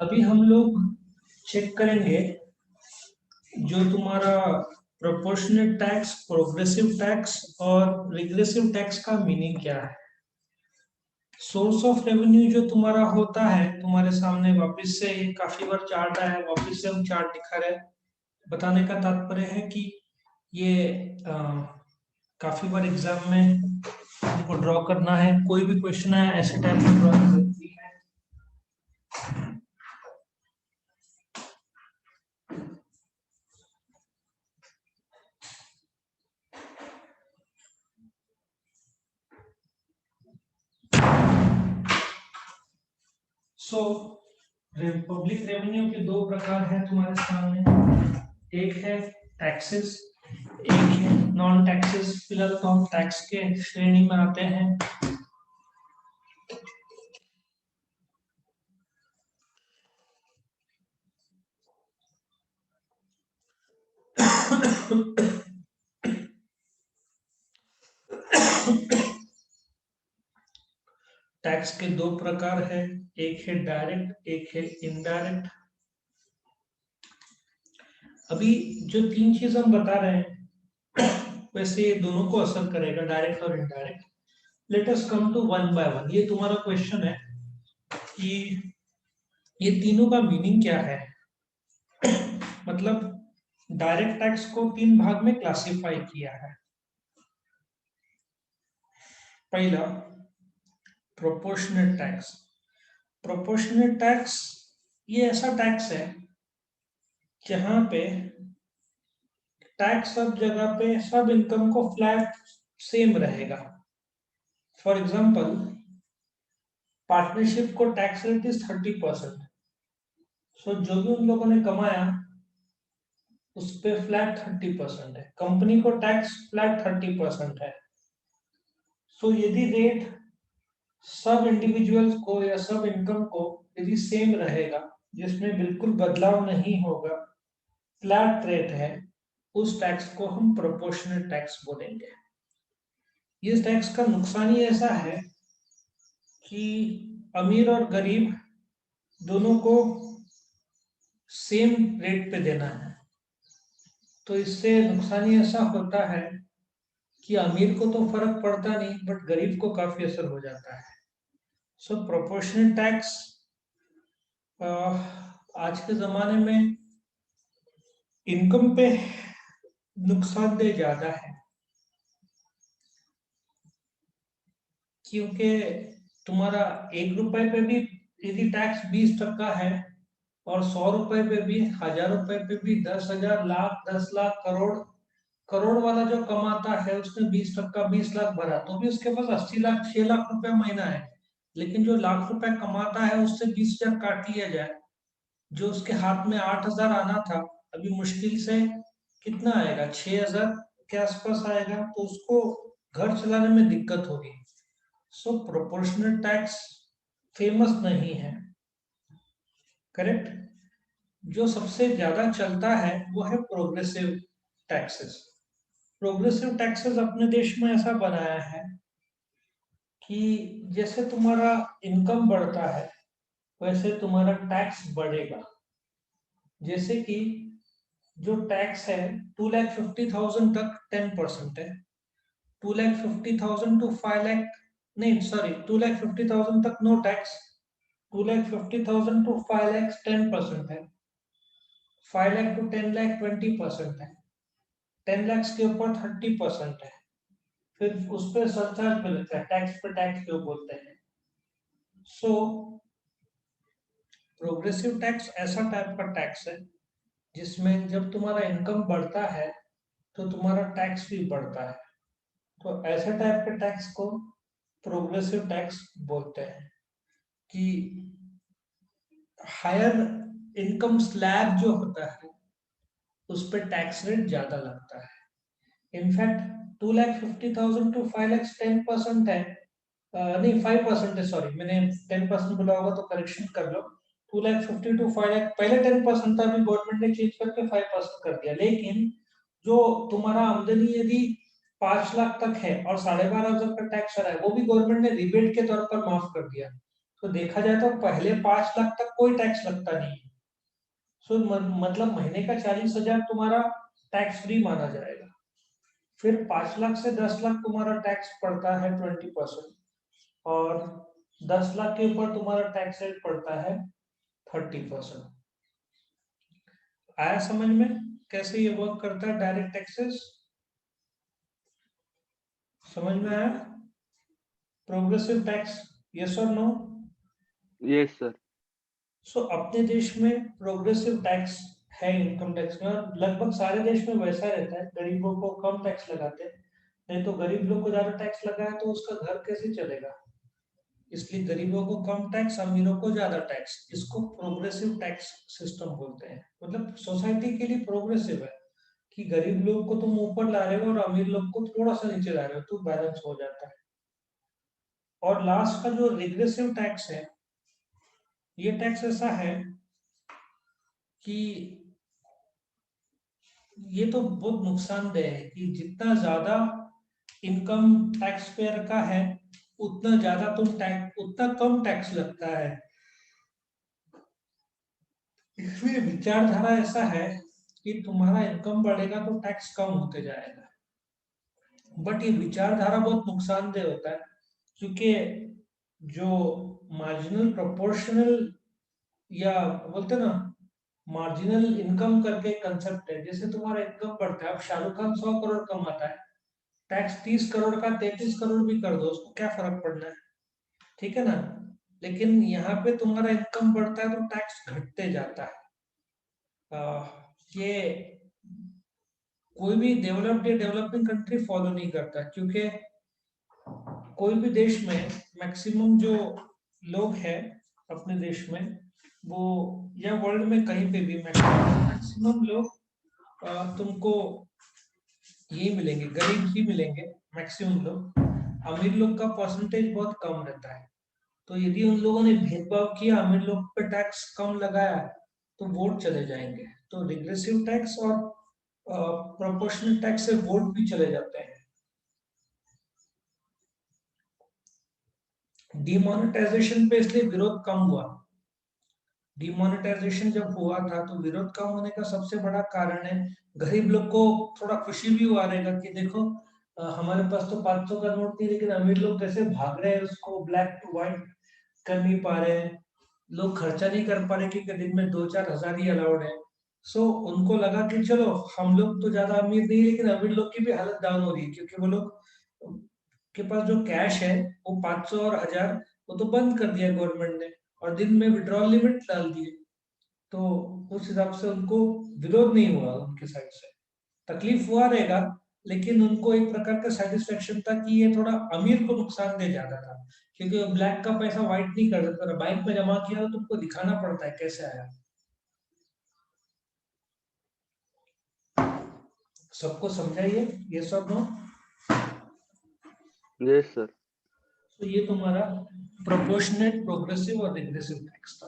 अभी हम लोग चेक करेंगे जो तुम्हारा प्रोपोर्शनेट टैक्स, प्रोग्रेसिव टैक्स और रिग्रेसिव टैक्स का मीनिंग क्या है। सोर्स ऑफ रेवेन्यू जो तुम्हारा होता है तुम्हारे सामने वापस से ये काफी बार चार्ट आया है, वापस से हम चार्ट दिखा रहे हैं। बताने का तात्पर्य है कि ये काफी बार एग्जाम में हमको ड्रॉ करना है, कोई भी क्वेश्चन है ऐसे टाइप में ड्रॉ करती है। सो पब्लिक रेवेन्यू के दो प्रकार हैं तुम्हारे सामने। एक है टैक्सेस, एक है नॉन टैक्सेस। फिलहाल तो हम टैक्स के श्रेणी में आते हैं। टैक्स के दो प्रकार है, एक है डायरेक्ट, एक है इनडायरेक्ट। अभी जो तीन चीज हम बता रहे हैं वैसे ये दोनों को असर करेगा, डायरेक्ट और indirect. Let us come to one by one. ये तुम्हारा क्वेश्चन है कि ये तीनों का मीनिंग क्या है। मतलब डायरेक्ट टैक्स को तीन भाग में क्लासिफाई किया है। पहला प्रोपोर्शनेट टैक्स। प्रोपोर्शनेट टैक्स ये ऐसा टैक्स है जहां पे टैक्स सब जगह पे सब इनकम को फ्लैट सेम रहेगा। फॉर एग्जांपल पार्टनरशिप को टैक्स रेट इज 30%। सो जो भी उन लोगों ने कमाया उस पे फ्लैट 30% है। कंपनी को टैक्स फ्लैट 30% है। सो यदि रेट सब इंडिविजुअल्स को या सब इनकम को यदि सेम रहेगा, जिसमें बिल्कुल बदलाव नहीं होगा, फ्लैट रेट है, उस टैक्स को हम प्रोपोर्शनल टैक्स बोलेंगे। इस टैक्स का नुकसान ही ऐसा है कि अमीर और गरीब दोनों को सेम रेट पे देना है। तो इससे नुकसान ही ऐसा होता है कि अमीर को तो फर्क पड़ता नहीं, बट गरीब को काफी असर हो जाता है। सो प्रोपोर्शनल टैक्स आज के जमाने में इनकम पे नुकसानदेह ज्यादा है, क्योंकि तुम्हारा 1 रुपए पे भी यदि टैक्स 20% है और 100 रुपए पे भी, 1000 रुपए पे भी, 10,000, लाख, 10 लाख, करोड़, करोड़ वाला जो कमाता है उसने 20%, 20 लाख भरा तो भी उसके पास 80 लाख, 6 लाख रुपए महीना है। लेकिन जो लाख रुपए कमाता है उससे 20,000 काट लिया जाए, जो उसके हाथ में 8,000 आना था, अभी मुश्किल से कितना आएगा, 6,000 के आसपास आएगा, तो उसको घर चलाने में दिक्कत होगी। सो प्रोपोर्शनल टैक्स फेमस नहीं है। करेक्ट। जो सबसे ज्यादा चलता है वो है प्रोग्रेसिव टैक्सेस। प्रोग्रेसिव टैक्सेस अपने देश में ऐसा बनाया है कि जैसे तुम्हारा इनकम बढ़ता है वैसे तुम्हारा टैक्स बढ़ेगा। जैसे कि जो टैक्स है 2,50,000 तक 10% है। 2,50,000 टू 5 लाख, नहीं सॉरी, 2,50,000 तक नो टैक्स। 2,50,000 टू 5 लाख 10% है। 5 लाख टू 10 लाख 20% है। 10 लाख के ऊपर 30% है। फिर उस पर सरचार्ज मिलता है, टैक्स पे टैक्स जो बोलते हैं। सो प्रोग्रेसिव टैक्स ऐसा टाइप का टैक्स है जिसमें जब तुम्हारा इनकम बढ़ता है तो तुम्हारा टैक्स भी बढ़ता है। तो ऐसे टाइप के टैक्स को प्रोग्रेसिव टैक्स बोलते हैं कि हायर इनकम स्लैब जो होता है उस पर टैक्स रेट ज्यादा लगता है। इनफैक्ट 2,50,000 टू 5 लाख 10% है। नहीं 5% है, सॉरी मैंने 10% बोला होगा तो करेक्शन कर लो। 2,50,000 टू 5 लाख पहले 10% था, अभी गवर्नमेंट ने चेंज करके 5% कर दिया। लेकिन जो तुम्हारा आमदनी यदि 5 लाख तक है और 12,500 का टैक्स आ रहा है, वो भी गवर्नमेंट ने रिबेट के तौर पर माफ कर दिया। तो देखा जाए तो पहले 5 लाख तक कोई टैक्स लगता नहीं है। सो मतलब महीने का 40,000 तुम्हारा टैक्स फ्री माना जाएगा। फिर 5 लाख से 10 लाख तुम्हारा टैक्स पड़ता है 20%, और 10 लाख के ऊपर तुम्हारा टैक्स रेट पड़ता है 30%। आया समझ में कैसे ये वर्क करता है डायरेक्ट टैक्सेस? समझ में आया? प्रोग्रेसिव टैक्स, यस और नो? Yes sir. सो अपने देश में प्रोग्रेसिव टैक्स है इनकम टैक्स में, और लगभग सारे देश में वैसा रहता है। गरीबों को कम टैक्स लगाते हैं, नहीं तो गरीब लोग को ज्यादा टैक्स लगाए तो उसका घर कैसे चलेगा। इसलिए गरीबों को कम टैक्स, अमीरों को ज्यादा टैक्स। इसको प्रोग्रेसिव टैक्स सिस्टम बोलते हैं। मतलब सोसाइटी के लिए प्रोग्रेसिव है कि गरीब लोग को तुम ऊपर ला रहे हो और अमीर लोग को थोड़ा सा नीचे ला रहे हो, तो बैलेंस हो जाता है। और लास्ट का जो रिग्रेसिव टैक्स है, ये टैक्स ऐसा है कि ये तो बहुत नुकसानदेह है कि जितना ज्यादा इनकम टैक्स पेयर का है उतना ज्यादा उतना कम टैक्स लगता है। इसलिए विचारधारा ऐसा है कि तुम्हारा इनकम बढ़ेगा तो टैक्स कम होते जाएगा। बट ये विचारधारा बहुत नुकसानदेह होता है, क्योंकि जो मार्जिनल प्रोपोर्शनल, या बोलते ना मार्जिनल इनकम करके कंसेप्ट है। जैसे तुम्हारा इनकम बढ़ता है, अब शाहरुख खान 100 करोड़ कमाता है, टैक्स 30 करोड़ का 33 करोड़ भी कर दो, उसको क्या फर्क पड़ना है, ठीक है ना। लेकिन यहाँ पे तुम्हारा इनकम बढ़ता है तो टैक्स घटते जाता है। ये कोई भी डेवलप्ड या डेवलपिंग कंट्री फॉलो नहीं करता, क्योंकि कोई भी देश में मैक्सिमम जो लोग हैं अपने देश में, वो या वर्ल्ड में कहीं पे भी मैक्सिमम लोग तुमको यही मिलेंगे, गरीब ही मिलेंगे मैक्सिमम लोग। अमीर लोग का परसेंटेज बहुत कम रहता है। तो यदि उन लोगों ने भेदभाव किया, अमीर लोग पे टैक्स कम लगाया, तो वोट चले जाएंगे। तो रिग्रेसिव टैक्स और प्रोपोर्शनल टैक्स से वोट भी चले जाते हैं। डिमोनेटाइजेशन पे इसलिए विरोध कम हुआ। डिमोनेटाइजेशन जब हुआ था तो विरोध कम होने का सबसे बड़ा कारण है, गरीब लोग को थोड़ा खुशी भी हुआ रहेगा कि देखो हमारे पास तो 500 का नोट नहीं, लेकिन अमीर लोग कैसे भाग रहे हैं उसको ब्लैक टू व्हाइट कर नहीं पा रहे हैं, लोग खर्चा नहीं कर पा रहे क्योंकि दिन में 2-4 हजार ही अलाउड है। सो उनको लगा कि चलो हम लोग तो ज्यादा अमीर नहीं, लेकिन अमीर लोग की भी हालत डाउन हो रही है, क्योंकि वो लोग के पास जो कैश है वो 500 और 1000 वो तो बंद कर दिया गवर्नमेंट ने, और दिन में विड्रॉल लिमिट डाल दिए। तो उस हिसाब से उनको विरोध नहीं हुआ उनके साइड से। तकलीफ हुआ रहेगा, लेकिन उनको एक प्रकार का सेटिस्फेक्शन था कि ये थोड़ा अमीर को नुकसान दे ज्यादा था, क्योंकि ब्लैक का पैसा व्हाइट नहीं कर सकता था। बैंक में जमा किया तो तुमको दिखाना पड़ता है कैसे आया। सबको समझाइए, ये सब नो। Yes sir. तो ये तुम्हारा प्रोपोर्शनेट, प्रोग्रेसिव और रिग्रेसिव टैक्स था।